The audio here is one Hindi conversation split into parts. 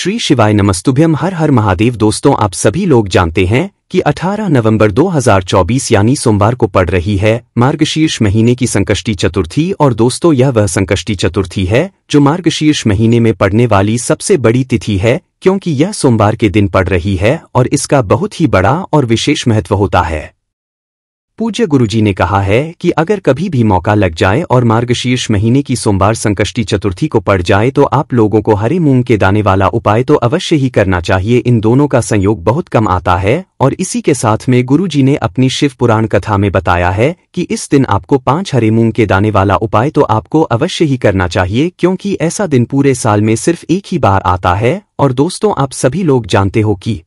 श्री शिवाय नमस्तुभ्यम। हर हर महादेव। दोस्तों, आप सभी लोग जानते हैं कि 18 नवंबर 2024 यानी सोमवार को पड़ रही है मार्गशीर्ष महीने की संकष्टी चतुर्थी। और दोस्तों, यह वह संकष्टी चतुर्थी है जो मार्गशीर्ष महीने में पड़ने वाली सबसे बड़ी तिथि है, क्योंकि यह सोमवार के दिन पड़ रही है और इसका बहुत ही बड़ा और विशेष महत्व होता है। पूज्य गुरुजी ने कहा है कि अगर कभी भी मौका लग जाए और मार्गशीर्ष महीने की सोमवार संकष्टी चतुर्थी को पड़ जाए तो आप लोगों को हरे मूंग के दाने वाला उपाय तो अवश्य ही करना चाहिए। इन दोनों का संयोग बहुत कम आता है और इसी के साथ में गुरुजी ने अपनी शिव पुराण कथा में बताया है कि इस दिन आपको 5 हरे मूंग के दाने वाला उपाय तो आपको अवश्य ही करना चाहिए, क्योंकि ऐसा दिन पूरे साल में सिर्फ एक ही बार आता है। और दोस्तों, आप सभी लोग जानते हो कि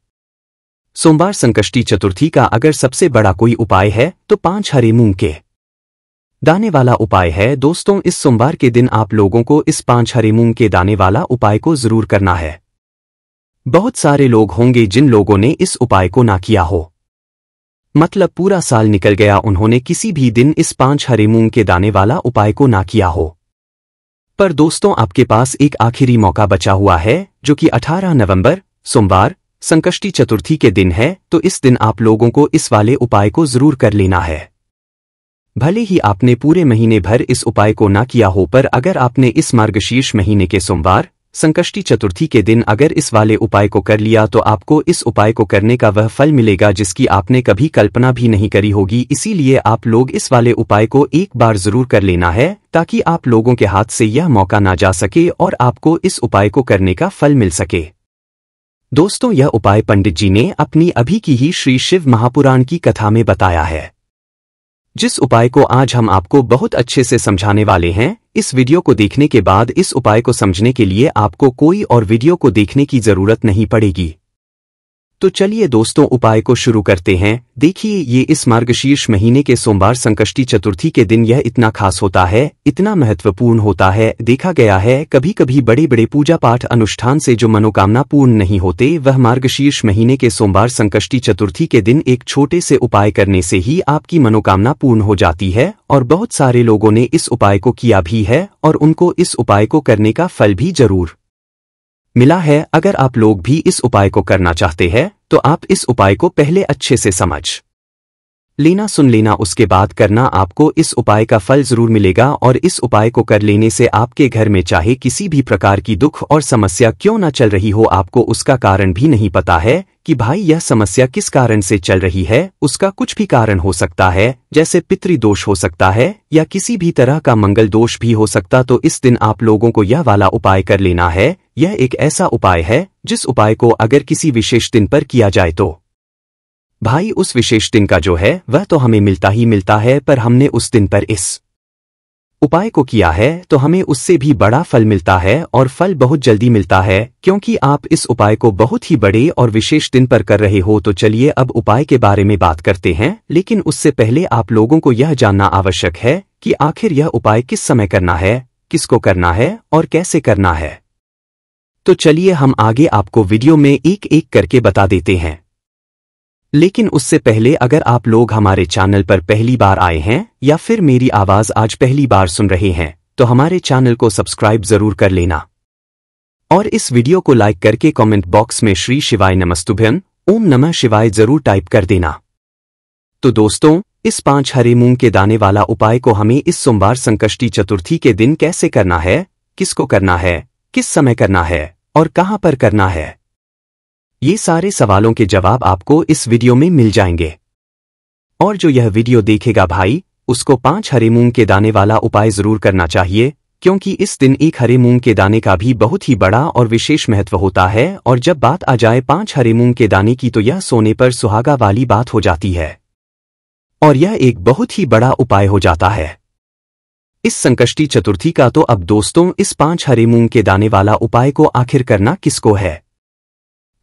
सोमवार संकष्टी चतुर्थी का अगर सबसे बड़ा कोई उपाय है तो 5 हरे मूंग के दाने वाला उपाय है। दोस्तों, इस सोमवार के दिन आप लोगों को इस 5 हरे मूंग के दाने वाला उपाय को जरूर करना है। बहुत सारे लोग होंगे जिन लोगों ने इस उपाय को ना किया हो, मतलब पूरा साल निकल गया, उन्होंने किसी भी दिन इस 5 हरे मूंग के दाने वाला उपाय को ना किया हो। पर दोस्तों, आपके पास एक आखिरी मौका बचा हुआ है जो कि 18 नवंबर सोमवार संकष्टी चतुर्थी के दिन है। तो इस दिन आप लोगों को इस वाले उपाय को जरूर कर लेना है। भले ही आपने पूरे महीने भर इस उपाय को ना किया हो, पर अगर आपने इस मार्गशीर्ष महीने के सोमवार संकष्टी चतुर्थी के दिन अगर इस वाले उपाय को कर लिया तो आपको इस उपाय को करने का वह फल मिलेगा जिसकी आपने कभी कल्पना भी नहीं करी होगी। इसीलिए आप लोग इस वाले उपाय को एक बार जरूर कर लेना है, ताकि आप लोगों के हाथ से यह मौका ना जा सके और आपको इस उपाय को करने का फल मिल सके। दोस्तों, यह उपाय पंडित जी ने अपनी अभी की ही श्री शिव महापुराण की कथा में बताया है, जिस उपाय को आज हम आपको बहुत अच्छे से समझाने वाले हैं। इस वीडियो को देखने के बाद इस उपाय को समझने के लिए आपको कोई और वीडियो को देखने की जरूरत नहीं पड़ेगी। तो चलिए दोस्तों, उपाय को शुरू करते हैं। देखिए, ये इस मार्गशीर्ष महीने के सोमवार संकष्टी चतुर्थी के दिन यह इतना खास होता है, इतना महत्वपूर्ण होता है। देखा गया है कभी कभी बड़े बड़े पूजा पाठ अनुष्ठान से जो मनोकामना पूर्ण नहीं होते, वह मार्गशीर्ष महीने के सोमवार संकष्टी चतुर्थी के दिन एक छोटे से उपाय करने से ही आपकी मनोकामना पूर्ण हो जाती है। और बहुत सारे लोगों ने इस उपाय को किया भी है और उनको इस उपाय को करने का फल भी जरूर मिला है। अगर आप लोग भी इस उपाय को करना चाहते हैं तो आप इस उपाय को पहले अच्छे से समझ लेना, सुन लेना, उसके बाद करना। आपको इस उपाय का फल जरूर मिलेगा और इस उपाय को कर लेने से आपके घर में चाहे किसी भी प्रकार की दुख और समस्या क्यों ना चल रही हो, आपको उसका कारण भी नहीं पता है कि भाई यह समस्या किस कारण से चल रही है। उसका कुछ भी कारण हो सकता है, जैसे पितृदोष हो सकता है या किसी भी तरह का मंगल दोष भी हो सकता। तो इस दिन आप लोगों को यह वाला उपाय कर लेना है। यह एक ऐसा उपाय है जिस उपाय को अगर किसी विशेष दिन पर किया जाए तो भाई उस विशेष दिन का जो है वह तो हमें मिलता ही मिलता है, पर हमने उस दिन पर इस उपाय को किया है तो हमें उससे भी बड़ा फल मिलता है और फल बहुत जल्दी मिलता है, क्योंकि आप इस उपाय को बहुत ही बड़े और विशेष दिन पर कर रहे हो। तो चलिए अब उपाय के बारे में बात करते हैं, लेकिन उससे पहले आप लोगों को यह जानना आवश्यक है कि आखिर यह उपाय किस समय करना है, किसको करना है और कैसे करना है। तो चलिए हम आगे आपको वीडियो में एक एक करके बता देते हैं। लेकिन उससे पहले अगर आप लोग हमारे चैनल पर पहली बार आए हैं या फिर मेरी आवाज आज पहली बार सुन रहे हैं तो हमारे चैनल को सब्सक्राइब जरूर कर लेना और इस वीडियो को लाइक करके कमेंट बॉक्स में श्री शिवाय नमस्तुभ्यम ओम नमः शिवाय जरूर टाइप कर देना। तो दोस्तों, इस 5 हरे मूंग के दाने वाला उपाय को हमें इस सोमवार संकष्टी चतुर्थी के दिन कैसे करना है, किसको करना है, किस समय करना है और कहां पर करना है, ये सारे सवालों के जवाब आपको इस वीडियो में मिल जाएंगे। और जो यह वीडियो देखेगा भाई, उसको 5 हरे मूंग के दाने वाला उपाय जरूर करना चाहिए, क्योंकि इस दिन एक हरे मूंग के दाने का भी बहुत ही बड़ा और विशेष महत्व होता है। और जब बात आ जाए 5 हरे मूंग के दाने की तो यह सोने पर सुहागा वाली बात हो जाती है और यह एक बहुत ही बड़ा उपाय हो जाता है इस संकष्टी चतुर्थी का। तो अब दोस्तों, इस 5 हरे मूंग के दाने वाला उपाय को आखिर करना किसको है,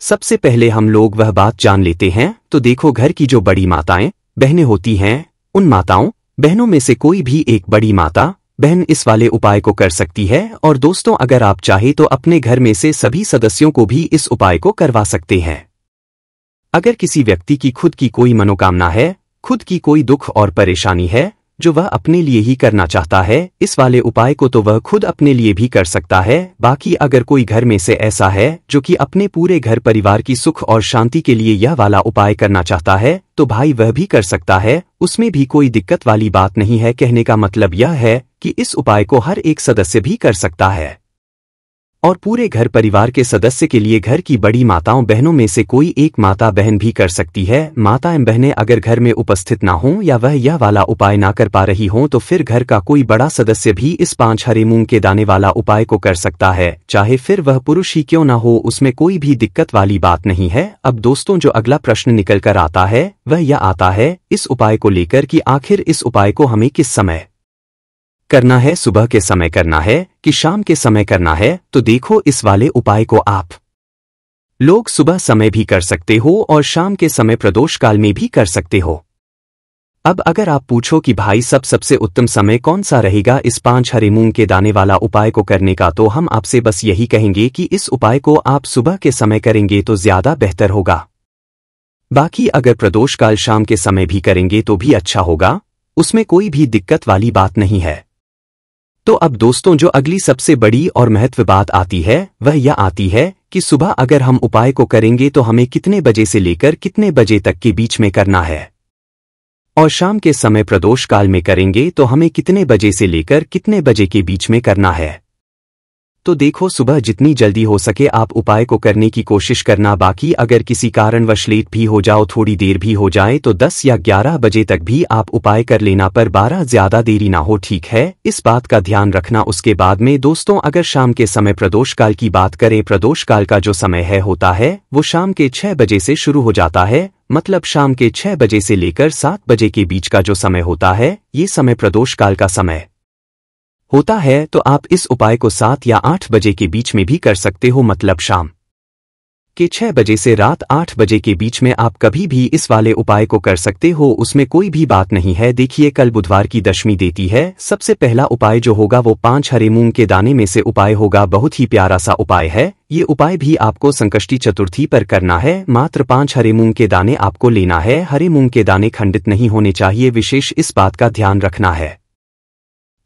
सबसे पहले हम लोग वह बात जान लेते हैं। तो देखो, घर की जो बड़ी माताएं बहनें होती हैं, उन माताओं बहनों में से कोई भी एक बड़ी माता बहन इस वाले उपाय को कर सकती है। और दोस्तों, अगर आप चाहे तो अपने घर में से सभी सदस्यों को भी इस उपाय को करवा सकते हैं। अगर किसी व्यक्ति की खुद की कोई मनोकामना है, खुद की कोई दुख और परेशानी है जो वह अपने लिए ही करना चाहता है। इस वाले उपाय को तो वह खुद अपने लिए भी कर सकता है। बाकी अगर कोई घर में से ऐसा है जो कि अपने पूरे घर परिवार की सुख और शांति के लिए यह वाला उपाय करना चाहता है, तो भाई वह भी कर सकता है, उसमें भी कोई दिक्कत वाली बात नहीं है। कहने का मतलब यह है कि इस उपाय को हर एक सदस्य भी कर सकता है और पूरे घर परिवार के सदस्य के लिए घर की बड़ी माताओं बहनों में से कोई एक माता बहन भी कर सकती है। माताएं बहनें अगर घर में उपस्थित ना हों या वह यह वाला उपाय ना कर पा रही हों तो फिर घर का कोई बड़ा सदस्य भी इस 5 हरे मूंग के दाने वाला उपाय को कर सकता है, चाहे फिर वह पुरुष ही क्यों ना हो, उसमें कोई भी दिक्कत वाली बात नहीं है। अब दोस्तों, जो अगला प्रश्न निकल कर आता है वह यह आता है इस उपाय को लेकर कि आखिर इस उपाय को हमें किस समय करना है, सुबह के समय करना है कि शाम के समय करना है। तो देखो, इस वाले उपाय को आप लोग सुबह समय भी कर सकते हो और शाम के समय प्रदोष काल में भी कर सकते हो। अब अगर आप पूछो कि भाई सबसे उत्तम समय कौन सा रहेगा इस 5 हरे मूंग के दाने वाला उपाय को करने का, तो हम आपसे बस यही कहेंगे कि इस उपाय को आप सुबह के समय करेंगे तो ज्यादा बेहतर होगा। बाकी अगर प्रदोष काल शाम के समय भी करेंगे तो भी अच्छा होगा, उसमें कोई भी दिक्कत वाली बात नहीं है। तो अब दोस्तों, जो अगली सबसे बड़ी और महत्व बात आती है वह यह आती है कि सुबह अगर हम उपाय को करेंगे तो हमें कितने बजे से लेकर कितने बजे तक के बीच में करना है, और शाम के समय प्रदोष काल में करेंगे तो हमें कितने बजे से लेकर कितने बजे के बीच में करना है। तो देखो, सुबह जितनी जल्दी हो सके आप उपाय को करने की कोशिश करना। बाकी अगर किसी कारणवश लेट भी हो जाओ, थोड़ी देर भी हो जाए, तो 10 या 11 बजे तक भी आप उपाय कर लेना, पर 12 ज्यादा देरी ना हो, ठीक है, इस बात का ध्यान रखना। उसके बाद में दोस्तों, अगर शाम के समय प्रदोष काल की बात करें, प्रदोष काल का जो समय होता है वो शाम के 6 बजे से शुरू हो जाता है। मतलब शाम के 6 बजे से लेकर 7 बजे के बीच का जो समय होता है, ये समय प्रदोष काल का समय होता है। तो आप इस उपाय को 7 या 8 बजे के बीच में भी कर सकते हो। मतलब शाम के 6 बजे से रात 8 बजे के बीच में आप कभी भी इस वाले उपाय को कर सकते हो, उसमें कोई भी बात नहीं है। देखिए, कल बुधवार की दशमी देती है। सबसे पहला उपाय जो होगा वो 5 हरे मूंग के दाने में से उपाय होगा। बहुत ही प्यारा सा उपाय है। ये उपाय भी आपको संकष्टी चतुर्थी पर करना है। मात्र 5 हरे मूंग के दाने आपको लेना है। हरे मूंग के दाने खंडित नहीं होने चाहिए, विशेष इस बात का ध्यान रखना है।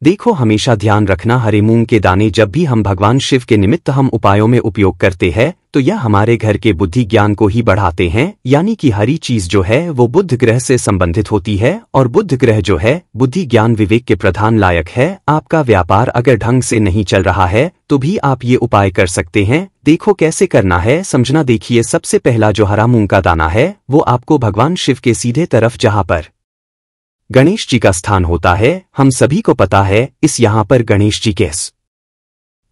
देखो, हमेशा ध्यान रखना, हरे मूंग के दाने जब भी हम भगवान शिव के निमित्त हम उपायों में उपयोग करते हैं तो यह हमारे घर के बुद्धि ज्ञान को ही बढ़ाते हैं। यानी कि हरी चीज जो है वो बुध ग्रह से संबंधित होती है, और बुध ग्रह जो है बुद्धि ज्ञान विवेक के प्रधान लायक है। आपका व्यापार अगर ढंग से नहीं चल रहा है तो भी आप ये उपाय कर सकते हैं। देखो कैसे करना है, समझना। देखिए, सबसे पहला जो हरा मूंग का दाना है वो आपको भगवान शिव के सीधे तरफ, जहां पर गणेश जी का स्थान होता है, हम सभी को पता है, इस यहाँ पर गणेश जी के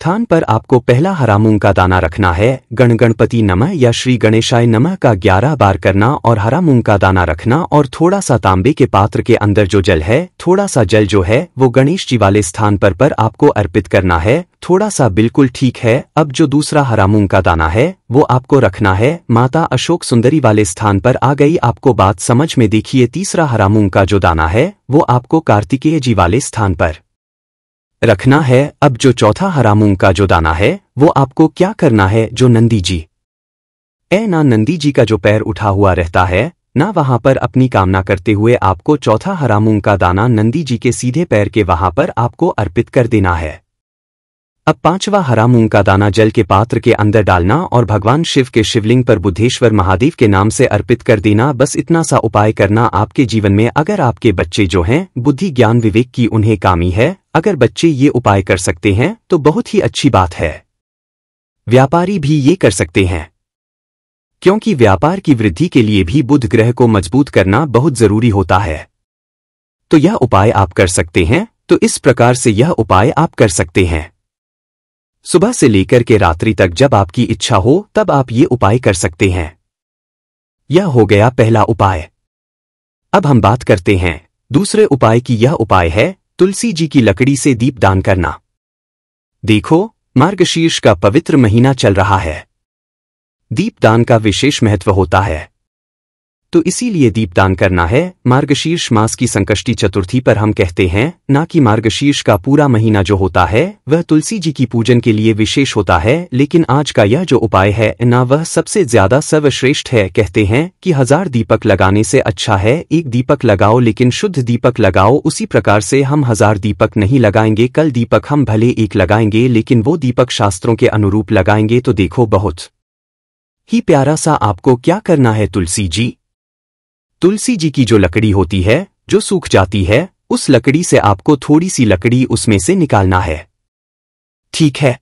स्थान पर आपको पहला हरा मूंग का दाना रखना है। गणपति नमः या श्री गणेशाय नमः का 11 बार करना और हरा मूंग का दाना रखना, और थोड़ा सा तांबे के पात्र के अंदर जो जल है, थोड़ा सा जल जो है वो गणेश जी वाले स्थान पर आपको अर्पित करना है। थोड़ा सा, बिल्कुल ठीक है। अब जो दूसरा हरा मूंग का दाना है वो आपको रखना है माता अशोक सुंदरी वाले स्थान पर। आ गई आपको बात समझ में। देखिए, तीसरा हरा मूंग का जो दाना है वो आपको कार्तिकेय जी वाले स्थान पर रखना है। अब जो चौथा हरा मूंग का जो दाना है वो आपको क्या करना है, जो नंदी जी ना नंदी जी का जो पैर उठा हुआ रहता है ना, वहां पर अपनी कामना करते हुए आपको चौथा हरा मूंग का दाना नंदी जी के सीधे पैर के वहां पर आपको अर्पित कर देना है। अब 5वां हरा मूंग का दाना जल के पात्र के अंदर डालना और भगवान शिव के शिवलिंग पर बुद्धेश्वर महादेव के नाम से अर्पित कर देना। बस इतना सा उपाय करना आपके जीवन में। अगर आपके बच्चे जो हैं बुद्धि ज्ञान विवेक की उन्हें कामी है, अगर बच्चे ये उपाय कर सकते हैं तो बहुत ही अच्छी बात है। व्यापारी भी ये कर सकते हैं, क्योंकि व्यापार की वृद्धि के लिए भी बुध ग्रह को मजबूत करना बहुत जरूरी होता है। तो यह उपाय आप कर सकते हैं। तो इस प्रकार से यह उपाय आप कर सकते हैं। सुबह से लेकर के रात्रि तक जब आपकी इच्छा हो तब आप ये उपाय कर सकते हैं। यह हो गया पहला उपाय। अब हम बात करते हैं दूसरे उपाय की। यह उपाय है तुलसी जी की लकड़ी से दीपदान करना। देखो, मार्गशीर्ष का पवित्र महीना चल रहा है। दीपदान का विशेष महत्व होता है। तो इसीलिए दीपदान करना है। मार्गशीर्ष मास की संकष्टी चतुर्थी पर हम कहते हैं ना कि मार्गशीर्ष का पूरा महीना जो होता है वह तुलसी जी की पूजन के लिए विशेष होता है, लेकिन आज का यह जो उपाय है ना वह सबसे ज्यादा सर्वश्रेष्ठ है। कहते हैं कि 1000 दीपक लगाने से अच्छा है एक दीपक लगाओ, लेकिन शुद्ध दीपक लगाओ। उसी प्रकार से हम 1000 दीपक नहीं लगाएंगे, कल दीपक हम भले एक लगाएंगे, लेकिन वो दीपक शास्त्रों के अनुरूप लगाएंगे। तो देखो बहुत ही प्यारा सा आपको क्या करना है। तुलसी जी की जो लकड़ी होती है जो सूख जाती है, उस लकड़ी से आपको थोड़ी सी लकड़ी उसमें से निकालना है, ठीक है।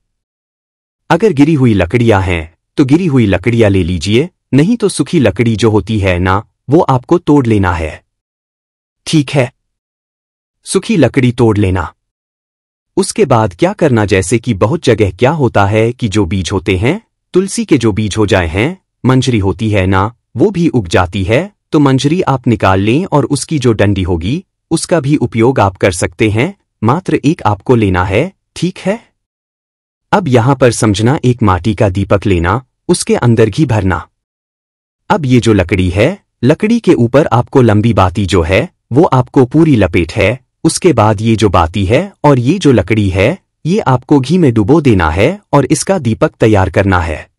अगर गिरी हुई लकड़ियां हैं तो गिरी हुई लकड़ियां ले लीजिए, नहीं तो सूखी लकड़ी जो होती है ना वो आपको तोड़ लेना है, ठीक है। सूखी लकड़ी तोड़ लेना। उसके बाद क्या करना, जैसे कि बहुत जगह क्या होता है कि जो बीज होते हैं तुलसी के जो बीज हो जाए हैं, मंजरी होती है ना वो भी उग जाती है, तो मंजरी आप निकाल लें और उसकी जो डंडी होगी उसका भी उपयोग आप कर सकते हैं। मात्र एक आपको लेना है, ठीक है। अब यहां पर समझना, एक माटी का दीपक लेना, उसके अंदर घी भरना। अब ये जो लकड़ी है, लकड़ी के ऊपर आपको लंबी बाती जो है वो आपको पूरी लपेट है। उसके बाद ये जो बाती है और ये जो लकड़ी है ये आपको घी में डुबो देना है और इसका दीपक तैयार करना है।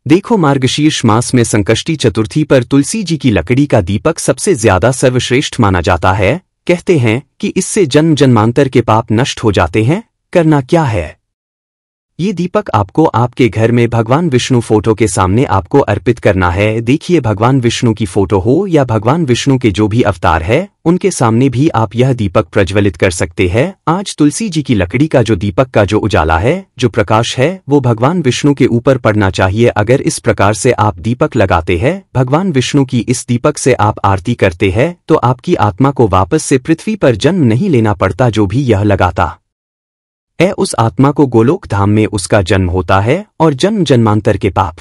देखो मार्गशीर्ष मास में संकष्टी चतुर्थी पर तुलसी जी की लकड़ी का दीपक सबसे ज्यादा सर्वश्रेष्ठ माना जाता है। कहते हैं कि इससे जन्म जन्मांतर के पाप नष्ट हो जाते हैं। करना क्या है, ये दीपक आपको आपके घर में भगवान विष्णु फोटो के सामने आपको अर्पित करना है। देखिए भगवान विष्णु की फोटो हो या भगवान विष्णु के जो भी अवतार है उनके सामने भी आप यह दीपक प्रज्वलित कर सकते हैं। आज तुलसी जी की लकड़ी का जो दीपक का जो उजाला है, जो प्रकाश है, वो भगवान विष्णु के ऊपर पड़ना चाहिए। अगर इस प्रकार से आप दीपक लगाते हैं, भगवान विष्णु की इस दीपक से आप आरती करते हैं, तो आपकी आत्मा को वापस से पृथ्वी पर जन्म नहीं लेना पड़ता। जो भी यह लगाता उस आत्मा को गोलोक धाम में उसका जन्म होता है और जन्म जन्मांतर के पाप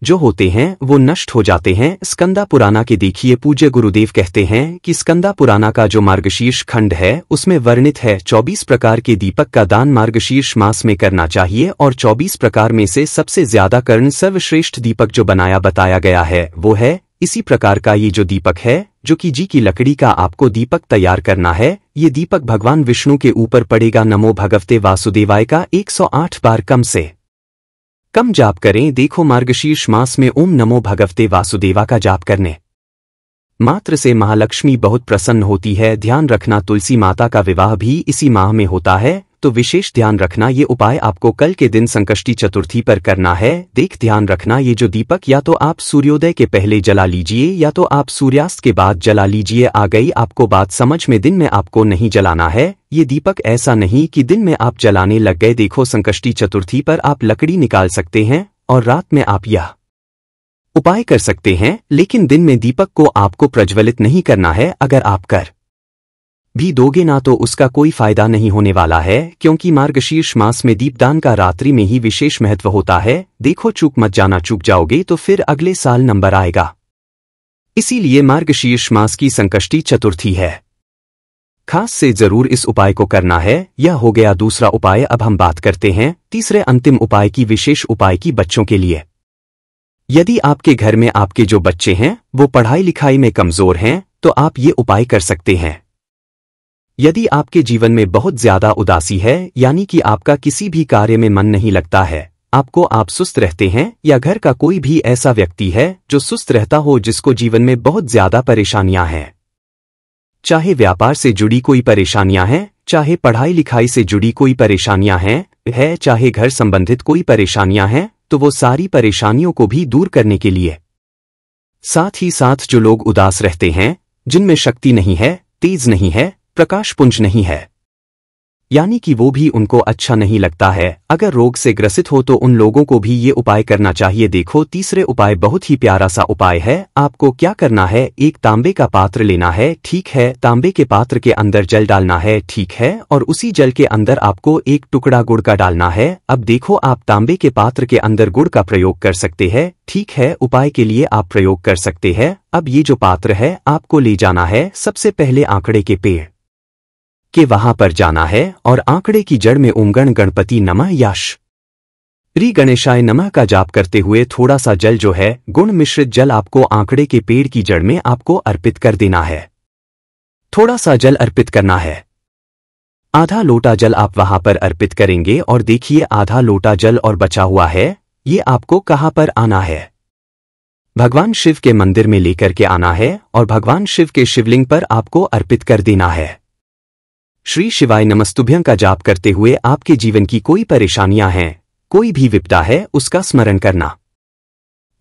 जो होते हैं वो नष्ट हो जाते हैं। स्कंदा पुराना के देखिए पूज्य गुरुदेव कहते हैं कि स्कंदा पुराना का जो मार्गशीर्ष खंड है उसमें वर्णित है 24 प्रकार के दीपक का दान मार्गशीर्ष मास में करना चाहिए, और 24 प्रकार में से सबसे ज्यादा कर्ण सर्वश्रेष्ठ दीपक जो बताया गया है वो है इसी प्रकार का ये जो दीपक है जो कि जी की लकड़ी का आपको दीपक तैयार करना है। ये दीपक भगवान विष्णु के ऊपर पड़ेगा। नमो भगवते वासुदेवाय का 108 बार कम से कम जाप करें। देखो मार्गशीर्ष मास में ओम नमो भगवते वासुदेवा का जाप करने मात्र से महालक्ष्मी बहुत प्रसन्न होती है। ध्यान रखना तुलसी माता का विवाह भी इसी माह में होता है, तो विशेष ध्यान रखना। ये उपाय आपको कल के दिन संकष्टी चतुर्थी पर करना है। ध्यान रखना, ये जो दीपक या तो आप सूर्योदय के पहले जला लीजिए या तो आप सूर्यास्त के बाद जला लीजिए। आ गई आपको बात समझ में? दिन में आपको नहीं जलाना है ये दीपक। ऐसा नहीं कि दिन में आप जलाने लग गए। देखो संकष्टी चतुर्थी पर आप लकड़ी निकाल सकते हैं और रात में आप यह उपाय कर सकते हैं, लेकिन दिन में दीपक को आपको प्रज्वलित नहीं करना है। अगर आप कर भी दोगे ना तो उसका कोई फायदा नहीं होने वाला है, क्योंकि मार्गशीर्ष मास में दीपदान का रात्रि में ही विशेष महत्व होता है। देखो चूक मत जाना, चूक जाओगे तो फिर अगले साल नंबर आएगा। इसीलिए मार्गशीर्ष मास की संकष्टी चतुर्थी है, खास से जरूर इस उपाय को करना है। यह हो गया दूसरा उपाय। अब हम बात करते हैं तीसरे अंतिम उपाय की, विशेष उपाय की बच्चों के लिए। यदि आपके घर में आपके जो बच्चे हैं वो पढ़ाई लिखाई में कमजोर हैं तो आप ये उपाय कर सकते हैं। यदि आपके जीवन में बहुत ज्यादा उदासी है, यानी कि आपका किसी भी कार्य में मन नहीं लगता है, आप सुस्त रहते हैं, या घर का कोई भी ऐसा व्यक्ति है जो सुस्त रहता हो, जिसको जीवन में बहुत ज्यादा परेशानियां हैं, चाहे व्यापार से जुड़ी कोई परेशानियां हैं, चाहे पढ़ाई लिखाई से जुड़ी कोई परेशानियां हैं, चाहे घर संबंधित कोई परेशानियां हैं, तो वो सारी परेशानियों को भी दूर करने के लिए, साथ ही साथ जो लोग उदास रहते हैं, जिनमें शक्ति नहीं है, तेज नहीं है, प्रकाश पुंज नहीं है, यानी कि वो भी उनको अच्छा नहीं लगता है, अगर रोग से ग्रसित हो तो उन लोगों को भी ये उपाय करना चाहिए। देखो तीसरे उपाय बहुत ही प्यारा सा उपाय है। आपको क्या करना है, एक तांबे का पात्र लेना है, ठीक है। तांबे के पात्र के अंदर जल डालना है, ठीक है, और उसी जल के अंदर आपको एक टुकड़ा गुड़ का डालना है। अब देखो आप तांबे के पात्र के अंदर गुड़ का प्रयोग कर सकते हैं, ठीक है, उपाय के लिए आप प्रयोग कर सकते हैं। अब ये जो पात्र है आपको ले जाना है, सबसे पहले आंकड़े के पेड़ के वहां पर जाना है और आंकड़े की जड़ में ओम गण गणपति नमः यश श्री गणेशाय नमः का जाप करते हुए थोड़ा सा जल जो है गुण मिश्रित जल आपको आंकड़े के पेड़ की जड़ में आपको अर्पित कर देना है। थोड़ा सा जल अर्पित करना है। आधा लोटा जल आप वहां पर अर्पित करेंगे और देखिए आधा लोटा जल और बचा हुआ है, ये आपको कहां पर आना है? भगवान शिव के मंदिर में लेकर के आना है और भगवान शिव के शिवलिंग पर आपको अर्पित कर देना है। श्री शिवाय नमस्तुभ्यं का जाप करते हुए आपके जीवन की कोई परेशानियां हैं, कोई भी विपदा है, उसका स्मरण करना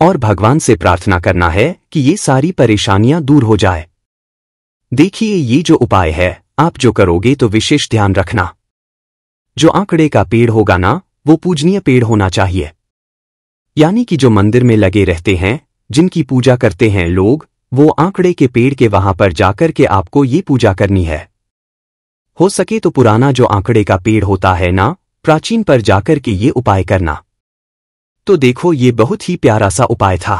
और भगवान से प्रार्थना करना है कि ये सारी परेशानियां दूर हो जाए। देखिए ये जो उपाय है आप जो करोगे तो विशेष ध्यान रखना, जो आंकड़े का पेड़ होगा ना वो पूजनीय पेड़ होना चाहिए, यानी कि जो मंदिर में लगे रहते हैं, जिनकी पूजा करते हैं लोग, वो आंकड़े के पेड़ के वहां पर जाकर के आपको ये पूजा करनी है। हो सके तो पुराना जो आंकड़े का पेड़ होता है ना, प्राचीन पर जाकर के ये उपाय करना। तो देखो ये बहुत ही प्यारा सा उपाय था।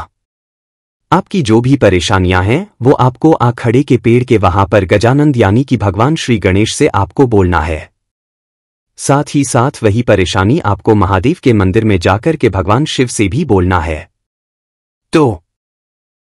आपकी जो भी परेशानियां हैं वो आपको आंकड़े के पेड़ के वहां पर गजानंद यानी कि भगवान श्री गणेश से आपको बोलना है। साथ ही साथ वही परेशानी आपको महादेव के मंदिर में जाकर के भगवान शिव से भी बोलना है। तो